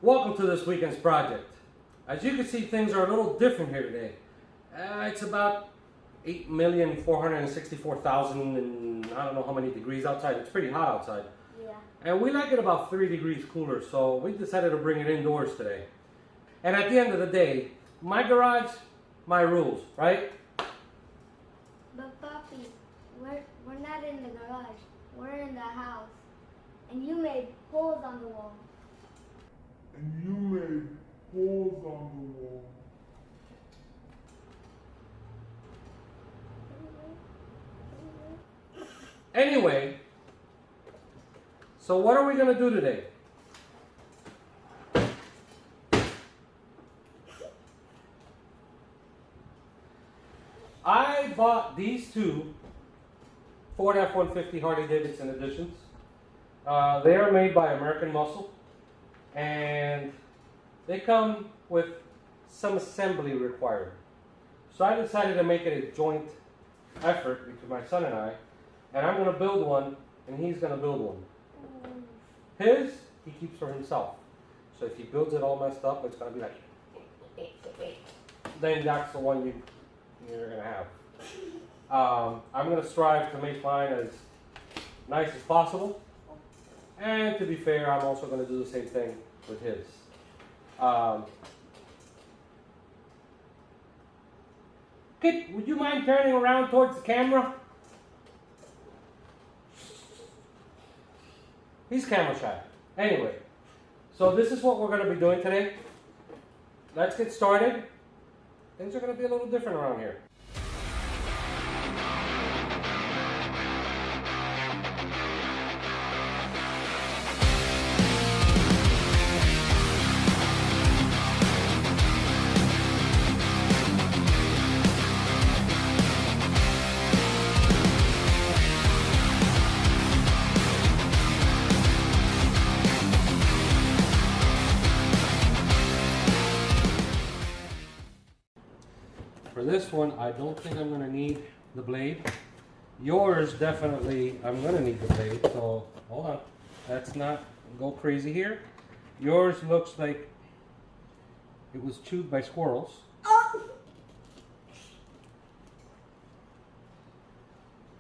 Welcome to this weekend's project. As you can see, things are a little different here today. It's about 8,464,000 and I don't know how many degrees outside. It's pretty hot outside. Yeah. And we like it about 3 degrees cooler, so we decided to bring it indoors today. And at the end of the day, my garage, my rules, right? But Papi, we're not in the garage. We're in the house. And you made holes on the wall. Anyway, so what are we going to do today? I bought these two Ford F-150 Harley-Davidson editions. They are made by American Muscle, and they come with some assembly required. So I decided to make it a joint effort between my son and I'm going to build one, and he's going to build one. His, he keeps for himself. So if he builds it all messed up, it's going to be like, then that's the one you're going to have. I'm going to strive to make mine as nice as possible. And to be fair, I'm also going to do the same thing with his. Kit, would you mind turning around towards the camera? He's camera shy. Anyway, so this is what we're going to be doing today. Let's get started. Things are going to be a little different around here. For this one, I don't think I'm going to need the blade. Yours, definitely, I'm going to need the blade. So, hold on. Let's not go crazy here. Yours looks like it was chewed by squirrels. Oh!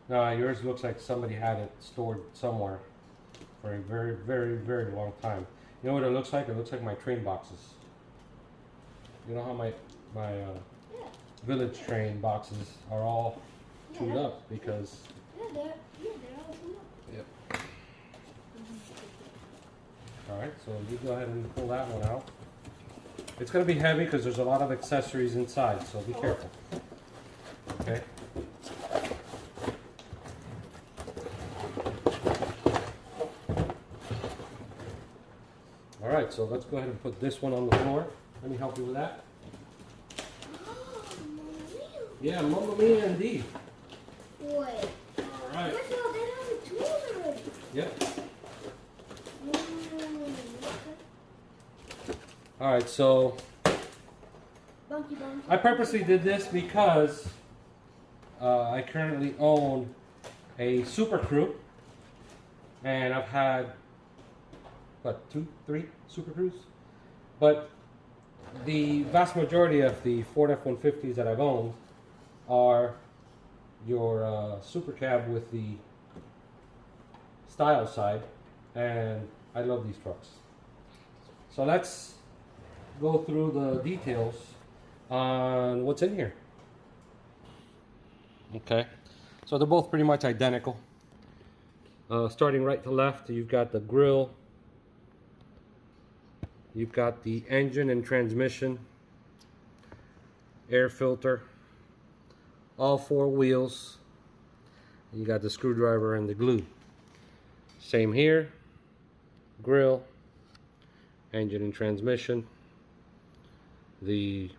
No, yours looks like somebody had it stored somewhere for a very, very, very long time. You know what it looks like? It looks like my train boxes. You know how my village train boxes are all chewed up because... they're all chewed up. Yep. Alright, so you go ahead and pull that one out. It's going to be heavy because there's a lot of accessories inside, so be careful. Okay. Alright, so let's go ahead and put this one on the floor. Let me help you with that. Yeah, Mamma Mia indeed. Wait. Alright. Look, no, they have the tools already. Yep. Alright, so Bunky. I purposely did this because I currently own a Super Crew, and I've had, what, 2, 3 Super Crews? But the vast majority of the Ford F-150s that I've owned are your Super Cab with the style side, and I love these trucks. So let's go through the details on what's in here. Okay, so they're both pretty much identical. Starting right to left, you've got the grille, you've got the engine and transmission, air filter, all 4 wheels, you got the screwdriver and the glue. Same here, grille, engine and transmission, the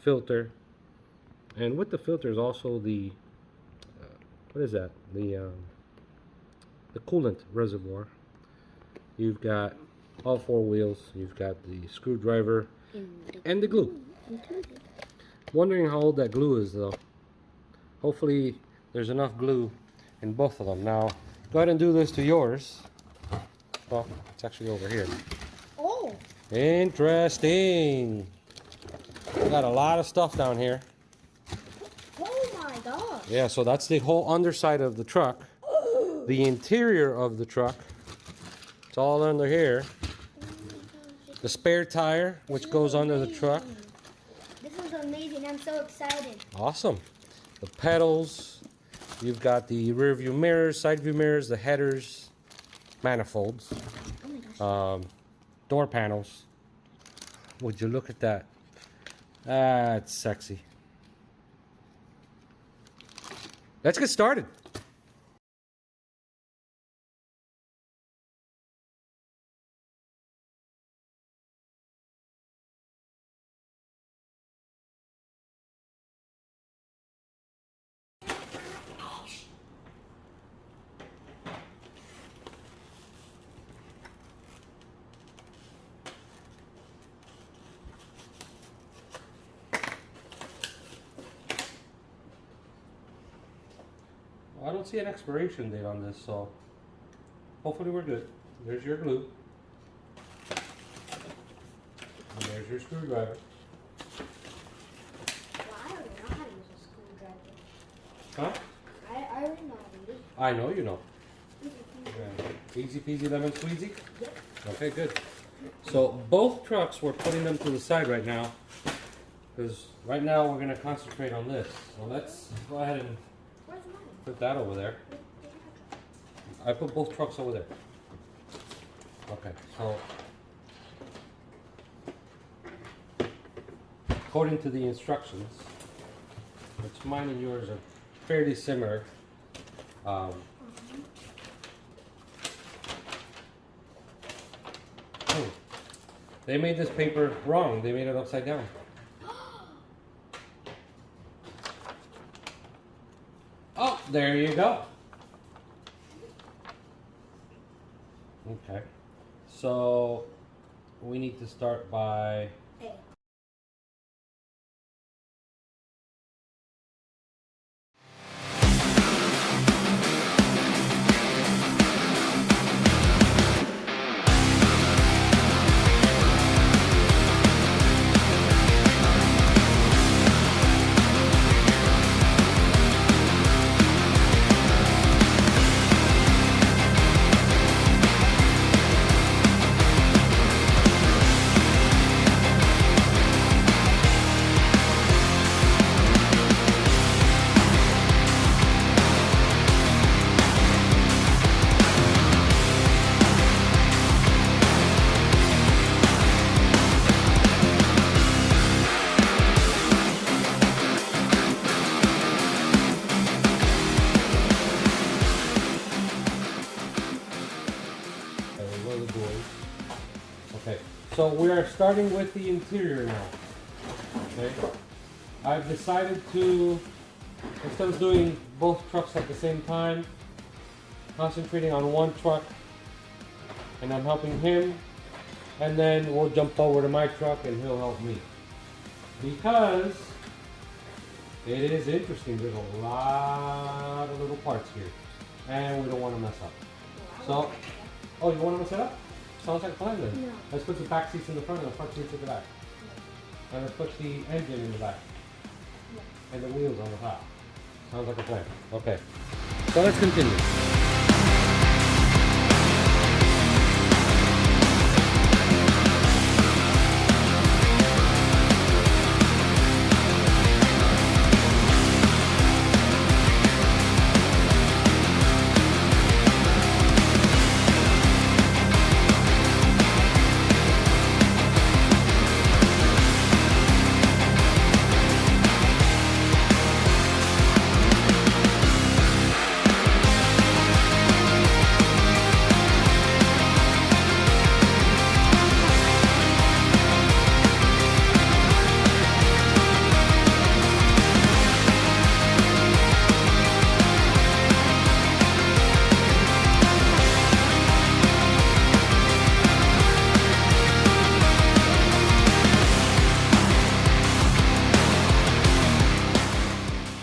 filter, and with the filter is also the what is that, the coolant reservoir. You've got all 4 wheels, you've got the screwdriver and the glue. Wondering how old that glue is though. Hopefully there's enough glue in both of them. Now go ahead and do this to yours. Well, it's actually over here. Oh. Interesting. We got a lot of stuff down here. Oh my gosh. Yeah, so that's the whole underside of the truck. The interior of the truck. It's all under here. The spare tire, which goes under the truck. This is amazing. I'm so excited. Awesome. The pedals. You've got the rear view mirrors, side view mirrors, the headers, manifolds, Oh my gosh. door panels. Would you look at that? That's sexy. Let's get started. I don't see an expiration date on this, so hopefully we're good. There's your glue. And there's your screwdriver. Well, I already know how to use a screwdriver. Huh? I already know how to use it. I know you know. Okay. Easy peasy lemon squeezy? Yep. Okay, good. So both trucks, we're putting them to the side right now, because right now we're going to concentrate on this. So let's go ahead and Where's mine? put that over there. I put both trucks over there. Okay, so according to the instructions, which mine and yours are fairly similar, they made this paper wrong. They made it upside down. Oh, there you go. Okay, so we need to start by Hey. Okay, so we are starting with the interior now. Okay, I've decided to, instead of doing both trucks at the same time, concentrating on one truck, and I'm helping him, and then we'll jump over to my truck and he'll help me. Because it is interesting, there's a lot of little parts here, and we don't want to mess up. So, oh, you want to mess it up? Sounds like a plan then. No. Let's put the back seats in the front and the front seats at the back. And let's put the engine in the back. And the wheels on the top. Sounds like a plan. Okay. So let's continue.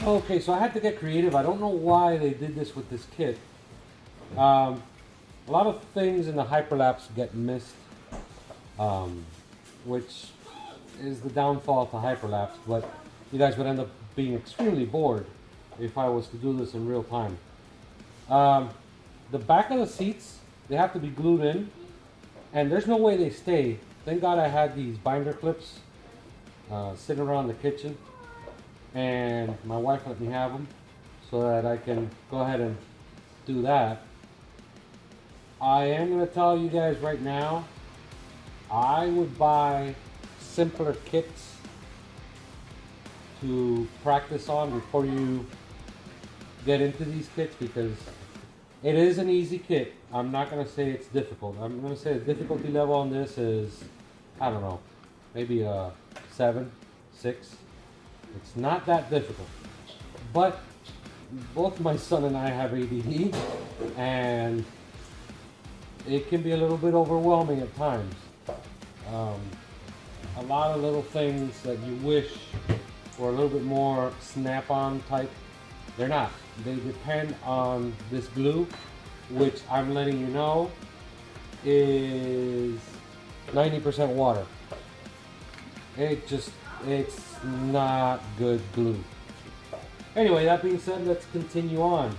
Okay, so I had to get creative. I don't know why they did this with this kit. A lot of things in the hyperlapse get missed. which is the downfall to hyperlapse, but you guys would end up being extremely bored if I was to do this in real time. The back of the seats, they have to be glued in, and there's no way they stay. Thank God I had these binder clips sitting around the kitchen, and my wife let me have them so that I can go ahead and do that. I am going to tell you guys right now, I would buy simpler kits to practice on before you get into these kits, because it is an easy kit. I'm not going to say it's difficult. I'm going to say the difficulty level on this is, I don't know, maybe a 7, 6. It's not that difficult. But both my son and I have ADD, and it can be a little bit overwhelming at times. A lot of little things that you wish were a little bit more snap-on type, they're not. They depend on this glue, which I'm letting you know is 90% water. It's not good glue. Anyway, that being said, let's continue on.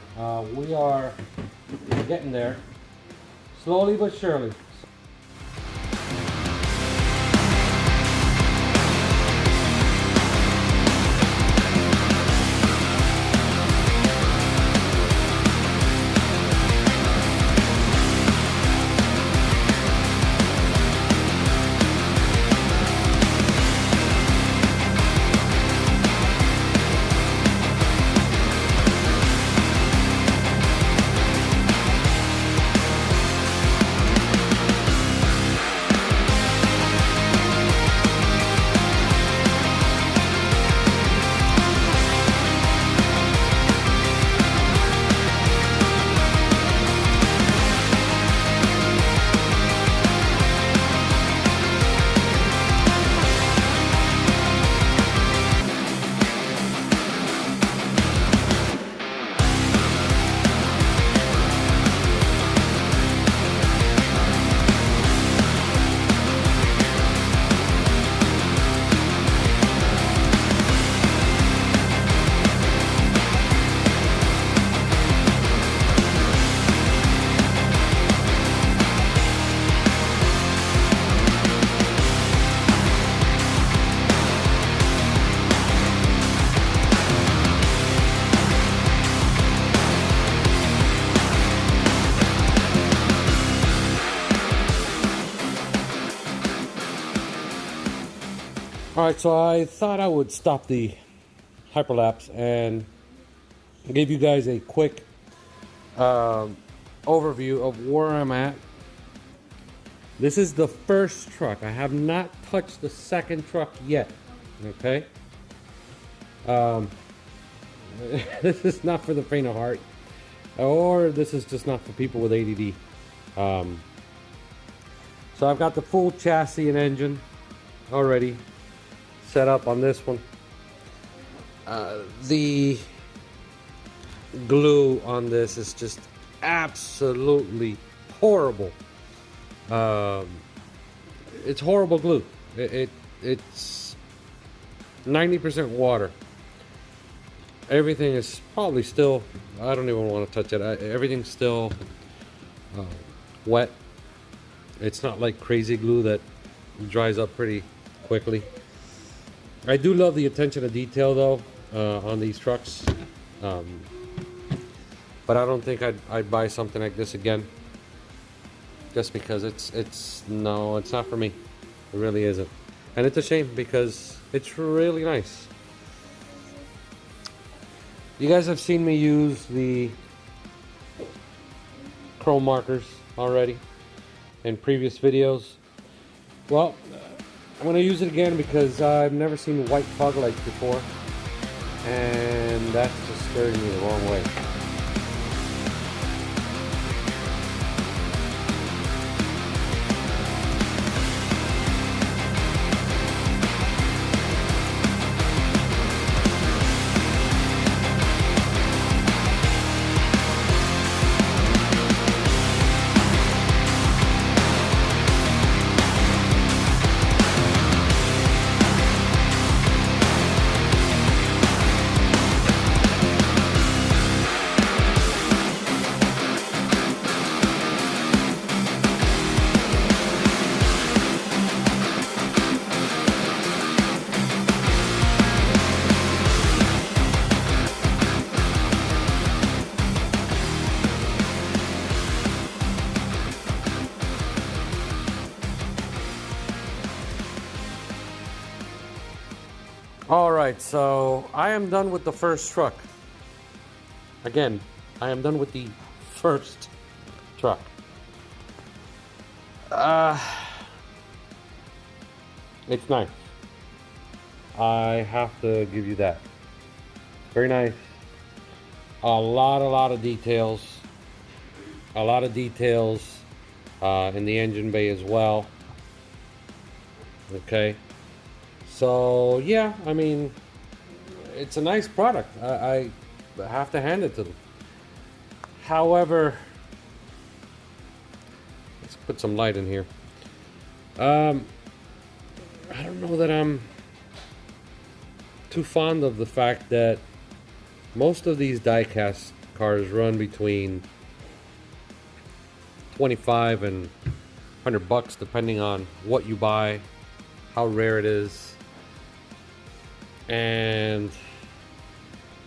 We are getting there, slowly but surely. Alright, so I thought I would stop the hyperlapse and give you guys a quick overview of where I'm at. This is the first truck. I have not touched the second truck yet. Okay? This is not for the faint of heart. Or this is just not for people with ADD. So I've got the full chassis and engine already set up on this one. The glue on this is just absolutely horrible. It's horrible glue. It's 90% water. Everything is probably still, I don't even want to touch it. Everything's still wet. It's not like crazy glue that dries up pretty quickly. I do love the attention to detail though on these trucks, but I don't think I'd buy something like this again, just because it's not for me. It really isn't, and it's a shame because it's really nice. You guys have seen me use the chrome markers already in previous videos. Well, I'm going to use it again because I've never seen white fog lights before, and that's just scaring me the wrong way. All right, so I am done with the first truck. Again, I am done with the first truck. It's nice. I have to give you that. Very nice. A lot of details. A lot of details in the engine bay as well. Okay. So yeah, I mean, it's a nice product. I have to hand it to them. However, let's put some light in here. I don't know that I'm too fond of the fact that most of these diecast cars run between 25 and 100 bucks depending on what you buy, how rare it is. And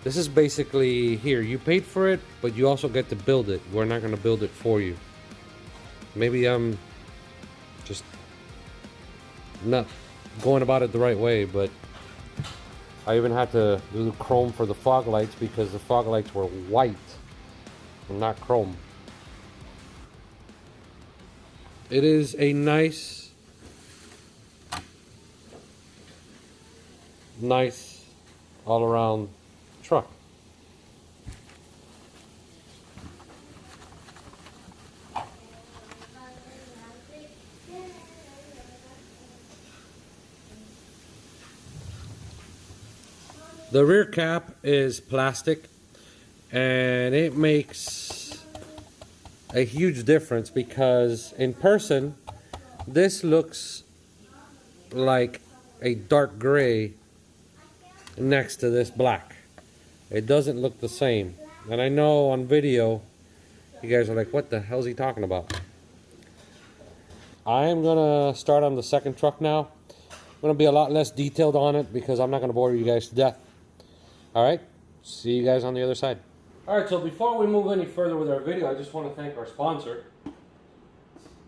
this is basically, here, you paid for it, but you also get to build it. We're not going to build it for you. Maybe I'm just not going about it the right way, but I even had to do chrome for the fog lights because the fog lights were white and not chrome. It is a nice all-around truck. The rear cap is plastic, and it makes a huge difference because in person this looks like a dark gray next to this black. It doesn't look the same, and I know on video you guys are like, what the hell is he talking about? I am gonna start on the second truck now. I'm gonna be a lot less detailed on it because I'm not gonna bore you guys to death. Alright, see you guys on the other side. Alright, so before we move any further with our video, I just want to thank our sponsor.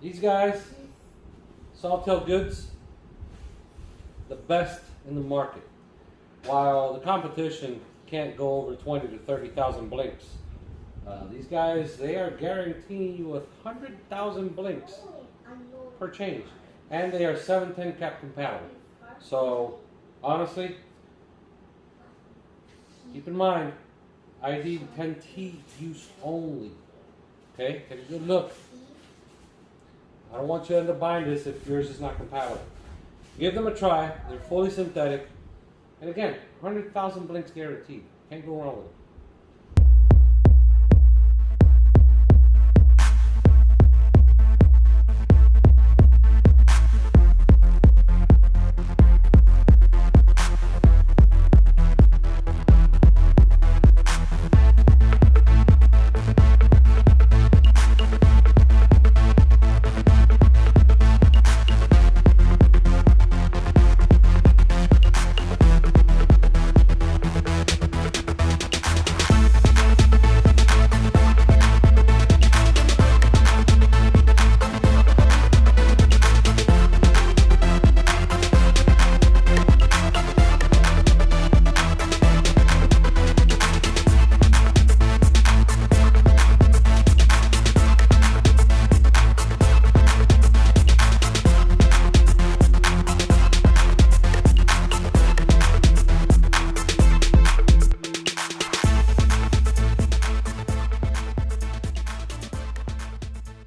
These guys, Sawtail Goods, the best in the market. While the competition can't go over 20 to 30,000 blinks, these guys, they are guaranteeing you 100,000 blinks per change. And they are 710 cap compatible. So, honestly, keep in mind, ID 10T use only. Okay? Take a good look. I don't want you to end up buying this if yours is not compatible. Give them a try. They're fully synthetic. And again, 100,000 blinks guaranteed. Can't go wrong with it.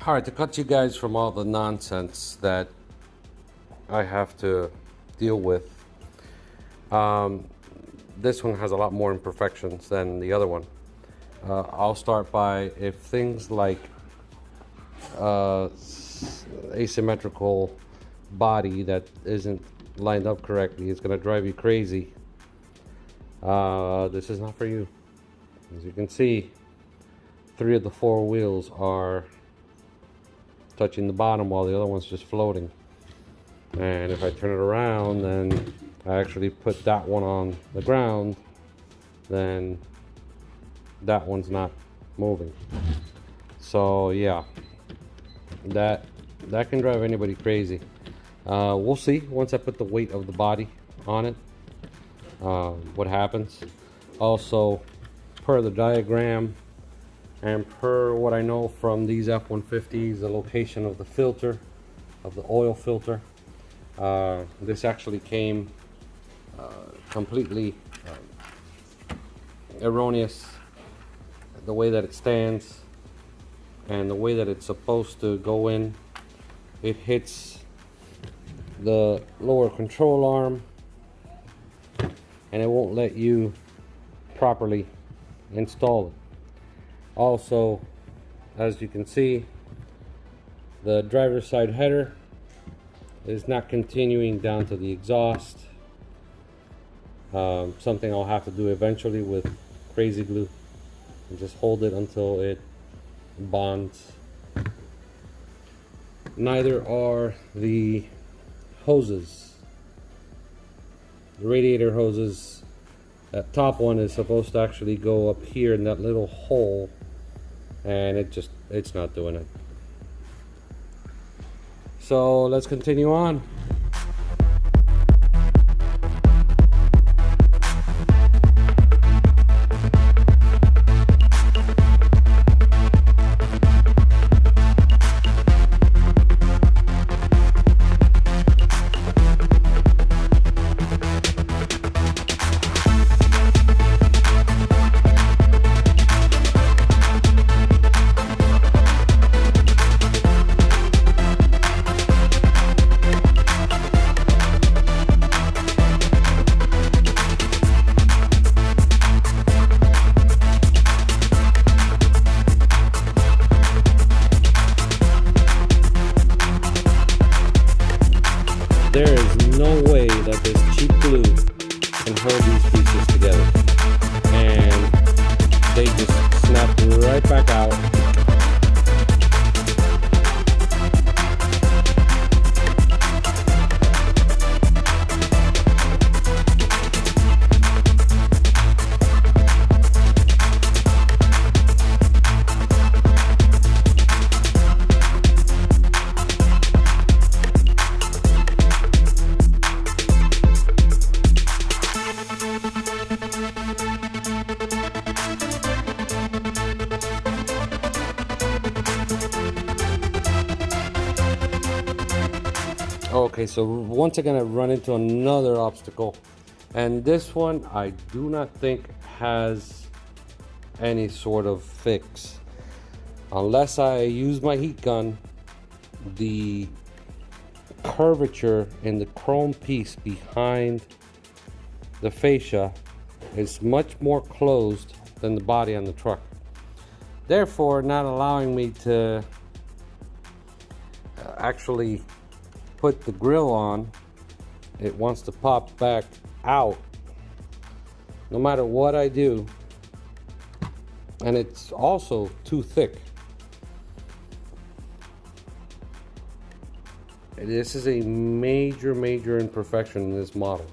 Alright, to cut you guys from all the nonsense that I have to deal with, this one has a lot more imperfections than the other one. I'll start by, if things like asymmetrical body that isn't lined up correctly is going to drive you crazy, this is not for you. As you can see, 3 of the 4 wheels are touching the bottom while the other one's just floating. And if I turn it around, then I actually put that one on the ground, then that one's not moving. So yeah, that can drive anybody crazy. We'll see once I put the weight of the body on it. what happens. Also, per the diagram and per what I know from these F-150s, the location of the filter, of the oil filter, this actually came completely erroneous, the way that it stands and the way that it's supposed to go in. It hits the lower control arm and it won't let you properly install it. Also, as you can see, the driver's side header is not continuing down to the exhaust. Something I'll have to do eventually with crazy glue and just hold it until it bonds. Neither are the hoses. The radiator hoses, that top one is supposed to actually go up here in that little hole, and it's not doing it. So let's continue on. There is no way that this cheap glue can hold these pieces together, and they just snap right back out. Okay, so once again I run into another obstacle, and this one I do not think has any sort of fix. Unless I use my heat gun, the curvature in the chrome piece behind the fascia is much more closed than the body on the truck, therefore not allowing me to actually put the grill on. It wants to pop back out no matter what I do, and it's also too thick. This is a major imperfection in this model.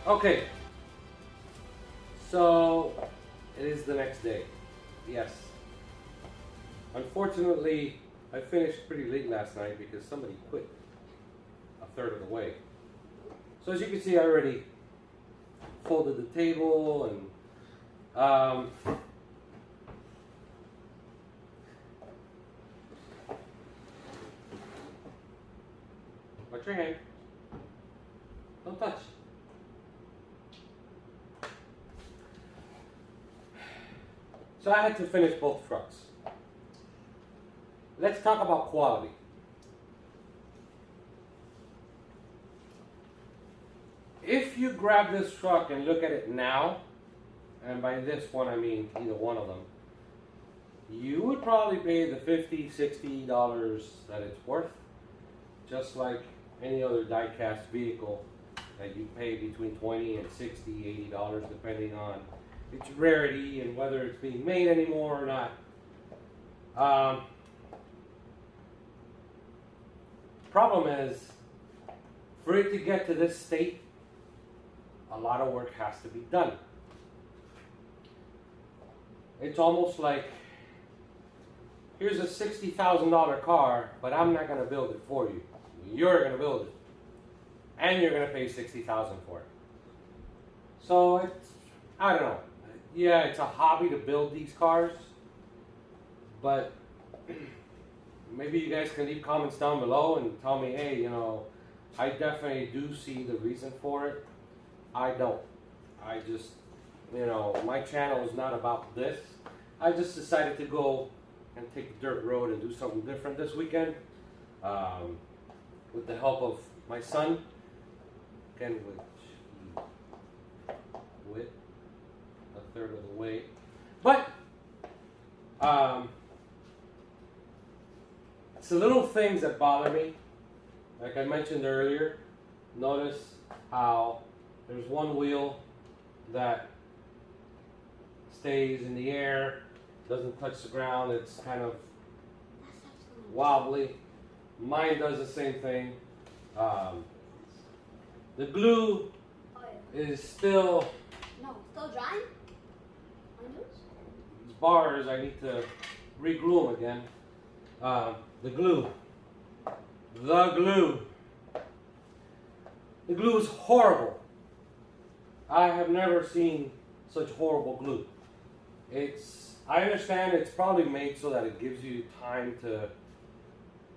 Okay. So it is the next day. Yes. Unfortunately, I finished pretty late last night because somebody quit a third of the way. So as you can see, I already folded the table and watch your hand. Don't touch. So I had to finish both trucks. Let's talk about quality. If you grab this truck and look at it now, and by this one I mean either one of them, you would probably pay the $50, $60 that it's worth, just like any other die-cast vehicle that you pay between $20 and $60, $80 depending on its rarity and whether it's being made anymore or not. Problem is, for it to get to this state, a lot of work has to be done. It's almost like, here's a $60,000 car, but I'm not going to build it for you. You're going to build it. And you're going to pay $60,000 for it. So it's, I don't know. Yeah, it's a hobby to build these cars, but maybe you guys can leave comments down below and tell me, hey, you know, I definitely do see the reason for it. I don't. I just, you know, my channel is not about this. I just decided to go and take the dirt road and do something different this weekend. With the help of my son, again, which he quit a third of the way. But it's the little things that bother me. Like I mentioned earlier, notice how there's one wheel that stays in the air, doesn't touch the ground, it's kind of wobbly. Mine does the same thing. The glue is still... No, still drying? These bars, I need to re-glue them again. The glue. The glue is horrible. I have never seen such horrible glue. I understand it's probably made so that it gives you time to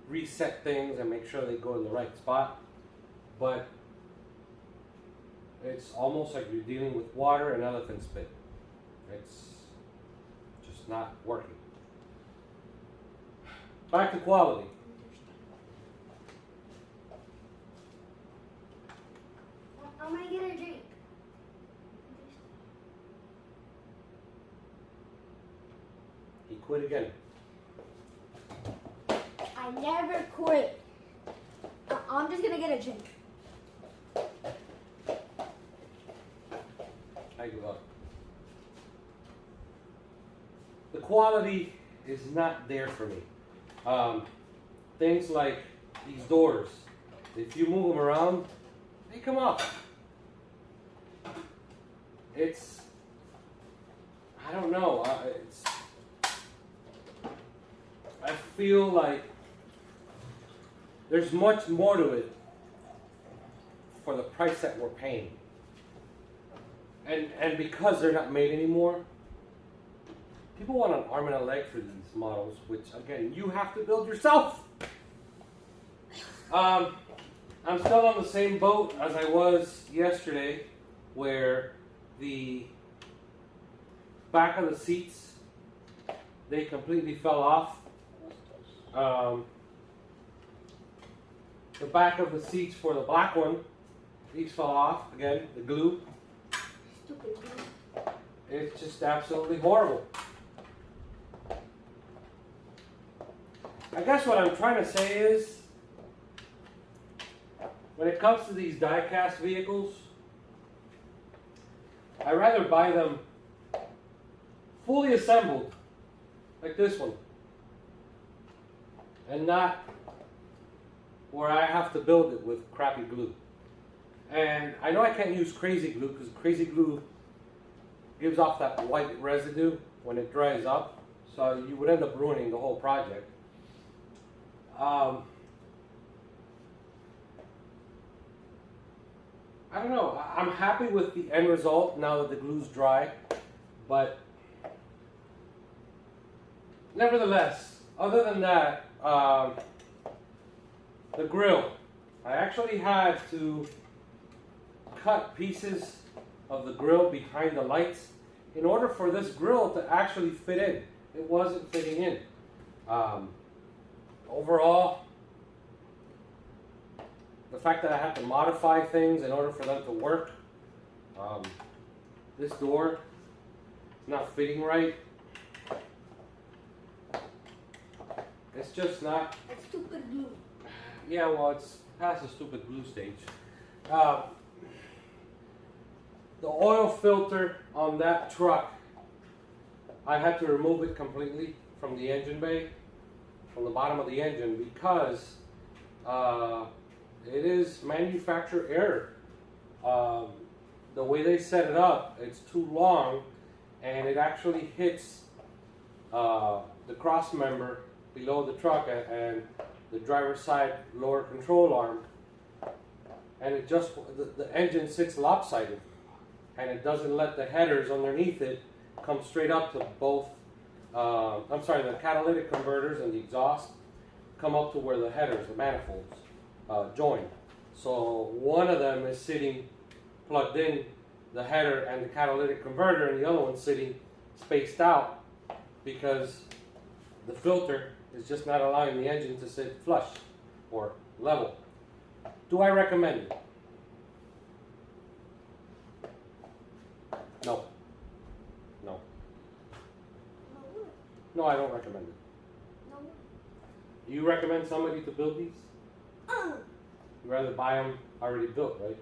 reset things and make sure they go in the right spot, but it's almost like you're dealing with water and elephant spit. It's just not working. Back to quality. I'm gonna get a drink. He quit again. I never quit. I'm just gonna get a drink. I give up. The quality is not there for me. Things like these doors, if you move them around, they come off. It's, I don't know, I feel like there's much more to it for the price that we're paying. And because they're not made anymore, people want an arm and a leg for these models, which again, you have to build yourself. I'm still on the same boat as I was yesterday, where the back of the seats, they completely fell off. The back of the seats for the black one, these fell off. Again, the glue. Stupid glue. It's just absolutely horrible. I guess what I'm trying to say is, when it comes to these die-cast vehicles, I'd rather buy them fully assembled, like this one, and not where I have to build it with crappy glue. And I know I can't use crazy glue because crazy glue gives off that white residue when it dries up. So you would end up ruining the whole project. I don't know. I'm happy with the end result now that the glue's dry. But nevertheless, other than that, the grill, I actually had to cut pieces of the grill behind the lights in order for this grill to actually fit in. It wasn't fitting in. Overall, the fact that I had to modify things in order for them to work. This door is not fitting right. It's just not. It's stupid glue. Yeah, well, it's past the stupid glue stage. The oil filter on that truck, I had to remove it completely from the engine bay, from the bottom of the engine, because it is manufacturer error. The way they set it up, it's too long, and it actually hits the cross member below the truck and the driver's side lower control arm, and it just the engine sits lopsided, and it doesn't let the headers underneath it come straight up to both. The catalytic converters and the exhaust come up to where the headers, the manifolds, join. So one of them is sitting plugged in, the header and the catalytic converter, and the other one's sitting spaced out because the filter is just not allowing the engine to sit flush or level. Do I recommend it? No. No. No, I don't recommend it. No. You recommend somebody to build these? You'd rather buy them already built, right?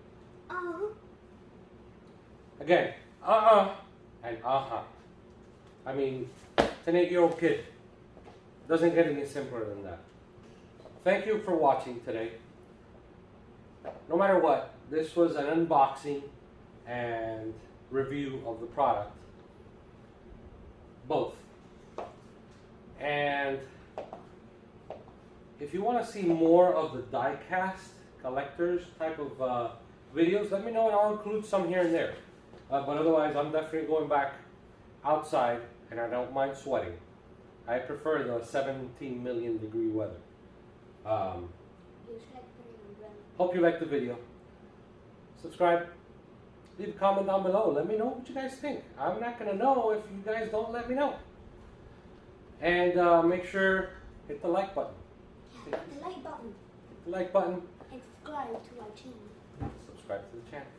Again, and I mean, it's an 8-year-old kid. Doesn't get any simpler than that. Thank you for watching today. No matter what, this was an unboxing and review of the product. Both. And if you want to see more of the Diecast collectors type of videos, let me know and I'll include some here and there. But otherwise, I'm definitely going back outside, and I don't mind sweating. I prefer the 17 million degree weather. Hope you liked the video. Subscribe. Leave a comment down below. Let me know what you guys think. I'm not going to know if you guys don't let me know. And make sure hit the like button. Hit the like button. Hit the like button. And subscribe to our channel. Subscribe to the channel.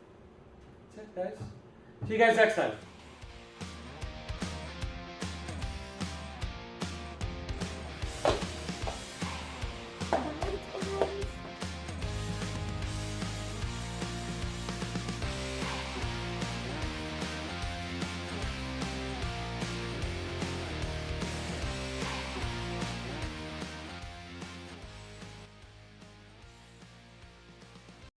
That's it, guys. See you guys next time.